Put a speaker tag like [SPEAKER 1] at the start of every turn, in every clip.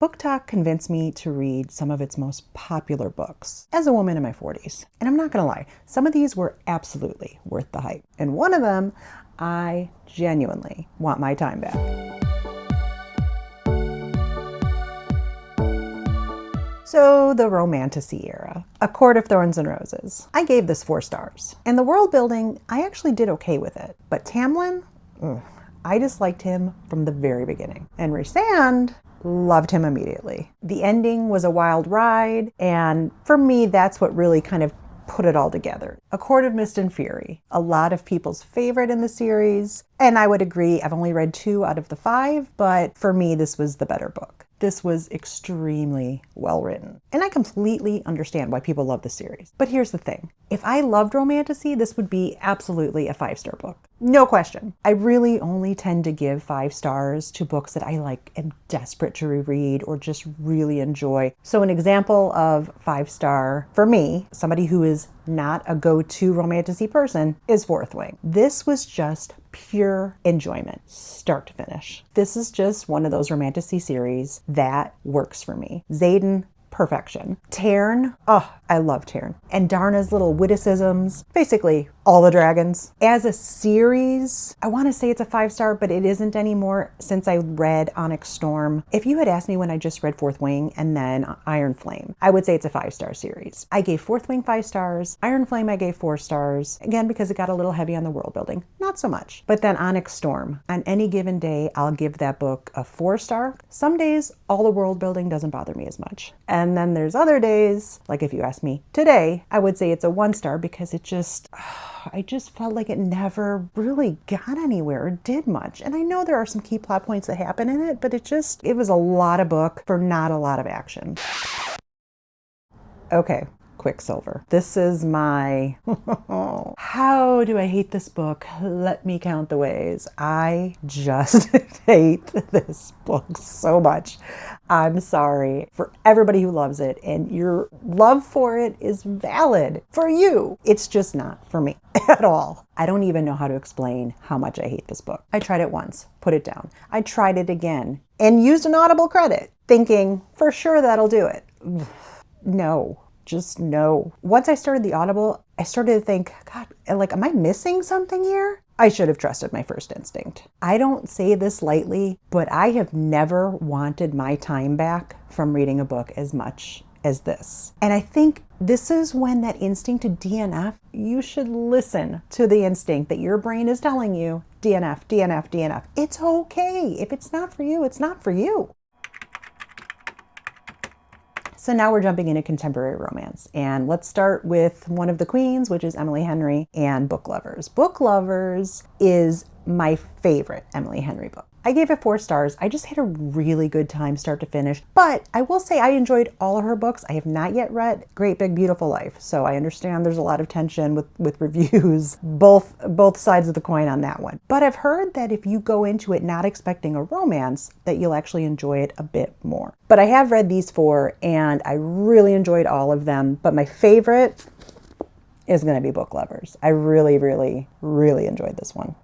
[SPEAKER 1] BookTok convinced me to read some of its most popular books as a woman in my 40s. And I'm not going to lie, some of these were absolutely worth the hype. And one of them, I genuinely want my time back. So the Romantasy era, A Court of Thorns and Roses. I gave this 4 stars. And the world building, I actually did okay with it. But Tamlin, I disliked him from the very beginning. And Rhysand, loved him immediately. The ending was a wild ride, and for me, that's what really kind of put it all together. A Court of Mist and Fury, a lot of people's favorite in the series, and I would agree, I've only read 2 out of the 5, but for me, this was the better book. This was extremely well written. And I completely understand why people love the series. But here's the thing. If I loved Romantasy, this would be absolutely a 5-star book. No question. I really only tend to give 5 stars to books that I am desperate to reread or just really enjoy. So an example of 5-star for me, somebody who is not a go-to Romantasy person, is Fourth Wing. This was just pure enjoyment, start to finish. This is just one of those Romantasy series that works for me. Xaden, perfection. Tairn, I love Tairn. And Darna's little witticisms, basically all the dragons. As a series, I want to say it's a 5-star, but it isn't anymore since I read Onyx Storm. If you had asked me when I just read Fourth Wing and then Iron Flame, I would say it's a 5-star series. I gave Fourth Wing 5 stars. Iron Flame I gave 4 stars. Again, because it got a little heavy on the world building. Not so much. But then Onyx Storm, on any given day, I'll give that book a 4-star. Some days, all the world building doesn't bother me as much. And then there's other days, like if you ask me today, I would say it's a 1-star because it just, I just felt like it never really got anywhere or did much. And I know there are some key plot points that happen in it, but it was a lot of book for not a lot of action. Okay. Quicksilver. This is my, how do I hate this book? Let me count the ways. I just hate this book so much. I'm sorry for everybody who loves it, and your love for it is valid for you. It's just not for me at all. I don't even know how to explain how much I hate this book. I tried it once, put it down. I tried it again and used an Audible credit, thinking for sure that'll do it. No. Just no. Once I started the Audible, I started to think, God, am I missing something here? I should have trusted my first instinct. I don't say this lightly, but I have never wanted my time back from reading a book as much as this. And I think this is when that instinct to DNF, you should listen to the instinct that your brain is telling you, DNF, DNF, DNF. It's okay. If it's not for you, it's not for you. So now we're jumping into contemporary romance, and let's start with one of the queens, which is Emily Henry, and Book Lovers. Book Lovers is my favorite Emily Henry book. I gave it 4 stars. I just had a really good time start to finish, but I will say I enjoyed all of her books. I have not yet read Great Big Beautiful Life, so I understand there's a lot of tension with reviews, both sides of the coin on that one. But I've heard that if you go into it not expecting a romance, that you'll actually enjoy it a bit more. But I have read these 4, and I really enjoyed all of them, but my favorite is going to be Book Lovers. I really, really, really enjoyed this one.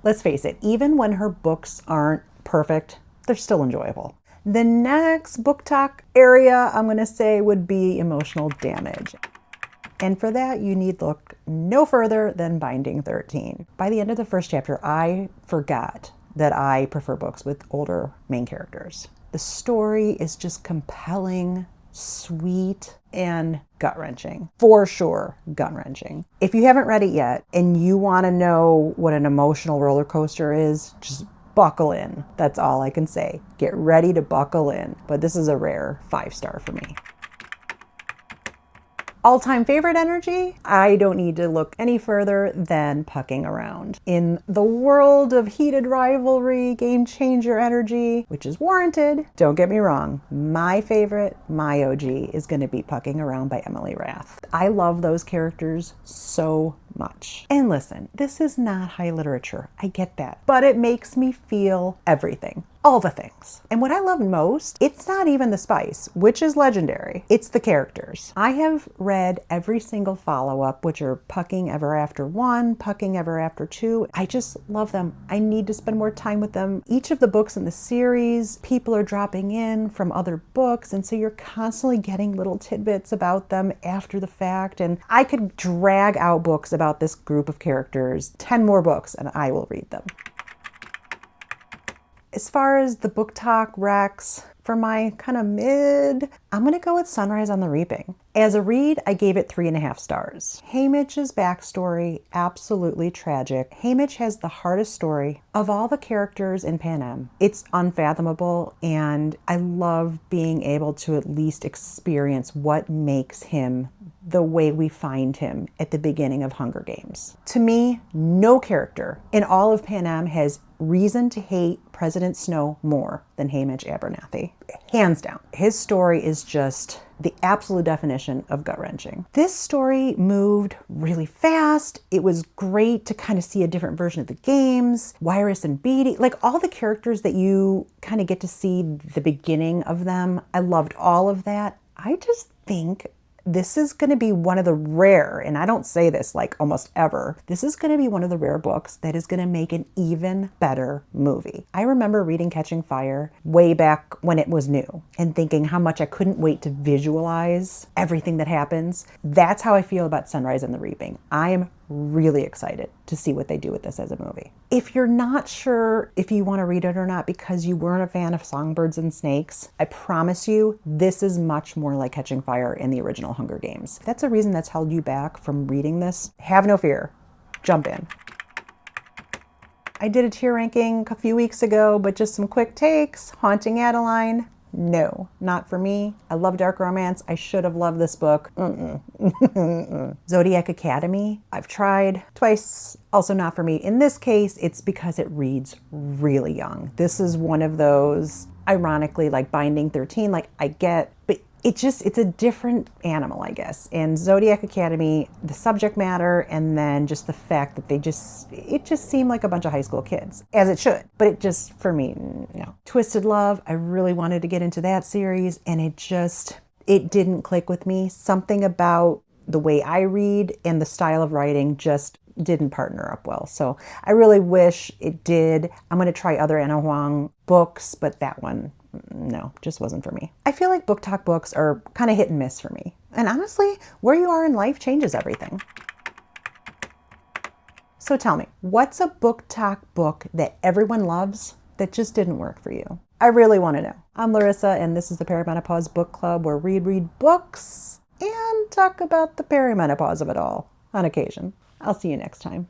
[SPEAKER 1] Let's face it, even when her books aren't perfect, they're still enjoyable. The next BookTok area I'm going to say would be emotional damage. And for that, you need look no further than Binding 13. By the end of the first chapter, I forgot that I prefer books with older main characters. The story is just compelling, sweet, and gut-wrenching. For sure, gut-wrenching. If you haven't read it yet and you want to know what an emotional roller coaster is, just buckle in. That's all I can say. Get ready to buckle in. But this is a rare 5-star for me. All-time favorite energy? I don't need to look any further than Pucking Around. In the world of heated rivalry, game changer energy, which is warranted, don't get me wrong, my favorite, my OG, is going to be Pucking Around by Emily Rath. I love those characters so much. And listen, this is not high literature. I get that. But it makes me feel everything. all the things. And what I love most, it's not even the spice, which is legendary. It's the characters. I have read every single follow-up, which are Pucking Ever After 1, Pucking Ever After 2. I just love them. I need to spend more time with them. Each of the books in the series, people are dropping in from other books, and so you're constantly getting little tidbits about them after the fact. And I could drag out books about this group of characters, 10 more books, and I will read them. As far as the BookTok recs, for my kind of mid, I'm going to go with Sunrise on the Reaping. As a read, I gave it 3.5 stars. Haymitch's backstory, absolutely tragic. Haymitch has the hardest story of all the characters in Panem. It's unfathomable, and I love being able to at least experience what makes him the way we find him at the beginning of Hunger Games. To me, no character in all of Panem has reason to hate President Snow more than Haymitch Abernathy. Hands down. His story is just the absolute definition of gut-wrenching. This story moved really fast. It was great to kind of see a different version of the games. Wyrus and Beatty, like all the characters that you kind of get to see the beginning of them. I loved all of that. I just think this is going to be one of the rare, and I don't say this like almost ever, this is going to be one of the rare books that is going to make an even better movie. I remember reading Catching Fire way back when it was new and thinking how much I couldn't wait to visualize everything that happens. That's how I feel about Sunrise and the Reaping. I am really excited to see what they do with this as a movie. If you're not sure if you want to read it or not because you weren't a fan of Songbirds and Snakes, I promise you this is much more like Catching Fire in the original Hunger Games. If that's a reason that's held you back from reading this, have no fear. Jump in. I did a tier ranking a few weeks ago, but just some quick takes. Haunting Adeline. No, not for me. I love dark romance. I should have loved this book. Zodiac Academy. I've tried twice. Also not for me. In this case, it's because it reads really young. This is one of those, ironically, like Binding 13, like I get, but it's a different animal, I guess. And Zodiac Academy, the subject matter, and then just the fact that it just seemed like a bunch of high school kids, as it should. But it just, for me, no. Twisted Love, I really wanted to get into that series, and it didn't click with me. Something about the way I read and the style of writing just didn't partner up well. So I really wish it did. I'm going to try other Anna Huang books, but that one, no, just wasn't for me. I feel like BookTok books are kind of hit and miss for me. And honestly, where you are in life changes everything. So tell me, what's a BookTok book that everyone loves that just didn't work for you? I really want to know. I'm Larissa, and this is the Perimenopause Book Club, where we read books and talk about the perimenopause of it all on occasion. I'll see you next time.